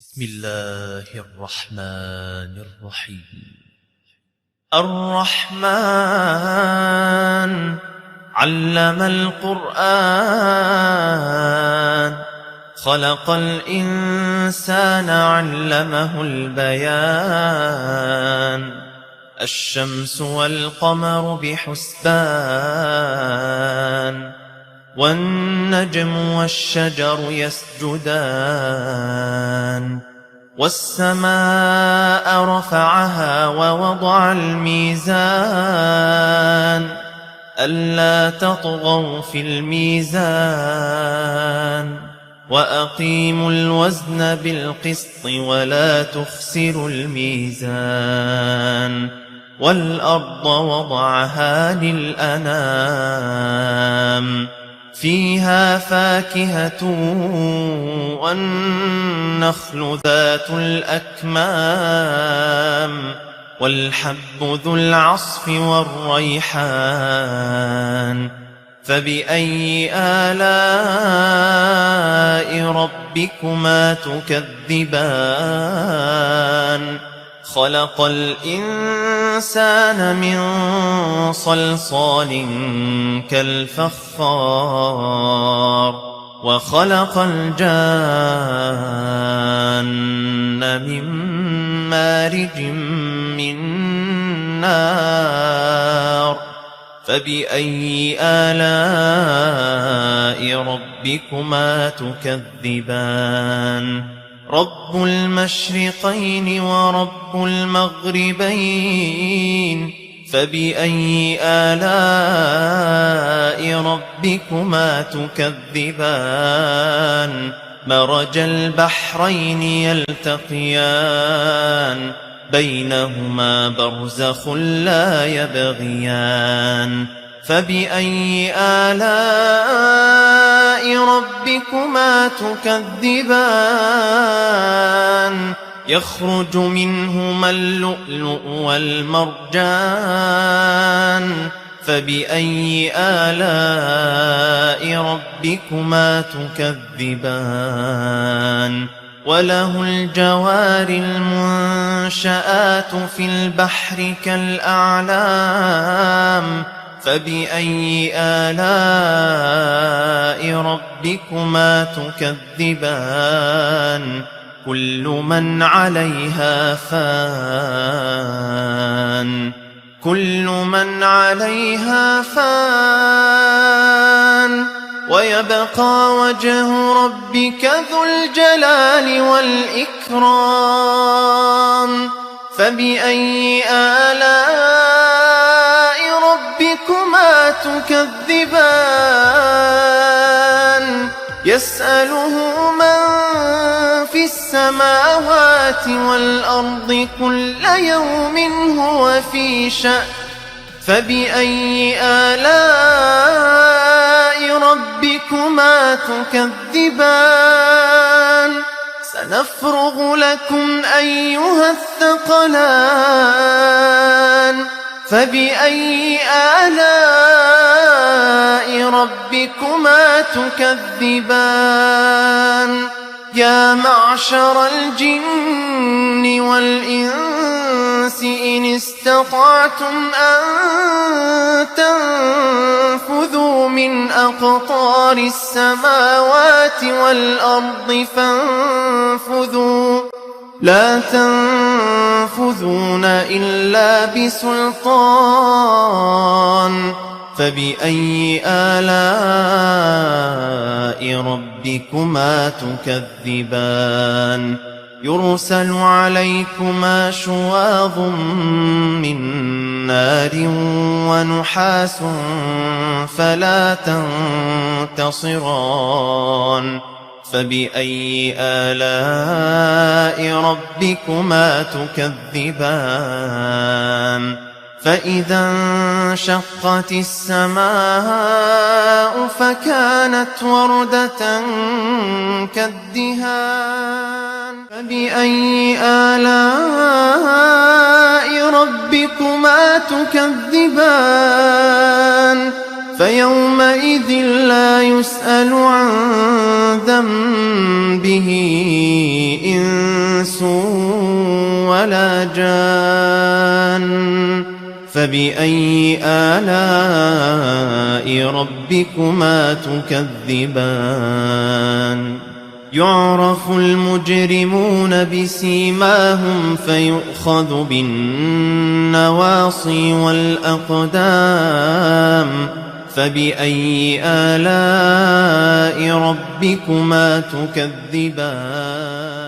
بسم الله الرحمن الرحيم. الرحمن علم القرآن، خلق الإنسان علمه البيان. الشمس والقمر بحسبان، والنجم والشجر يسجدان. والسماء رفعها ووضع الميزان، ألا تطغوا في الميزان. وأقيموا الوزن بالقسط ولا تخسروا الميزان. والأرض وضعها للأنام، فيها فاكهة والنخل ذات الأكمام، والحب ذو العصف والريحان. فبأي آلاء ربكما تكذبان؟ خلق الإنسان من صلصال كالفخار، وخلق الجان من مارج من نار. فبأي آلاء ربكما تكذبان؟ رب المشرقين ورب المغربين، فبأي آلاء ربكما تكذبان؟ مرج البحرين يلتقيان، بينهما برزخ لا يبغيان. فبأي آلاء ربكما تكذبان؟ يخرج منهما اللؤلؤ والمرجان. فبأي آلاء ربكما تكذبان؟ وله الجوار المنشآت في البحر كالأعلام. فبأي آلاء ربكما تكذبان؟ كل من عليها فان، كل من عليها فان، ويبقى وجه ربك ذو الجلال والإكرام. فبأي آلاء ربكما تكذبان؟ يسأله من في السماوات والأرض كل يوم هو في شأن. فبأي آلاء ربكما تكذبان؟ سنفرغ لكم أيها الثقلان. فبأي آلاء ربكما تكذبان؟ يا معشر الجن والإنس إن استطعتم أن تنفذوا من أقطار السماوات والأرض فانفذوا، لا تنفذون إلا بسلطان. فبأي آلاء ربكما تكذبان؟ يرسل عليكما شواظ من نار ونحاس فلا تنتصران. فبأي آلاء ربكما تكذبان؟ فإذا انشقت السماء فكانت وردة كالدهان. فبأي آلاء ربكما تكذبان؟ فيومئذ لا يسأل عن ذنبه إنس ولا جان فبأي آلاء ربكما تكذبان يعرف المجرمون بسيماهم فيؤخذ بالنواصي والأقدام فبأي آلاء ربكما تكذبان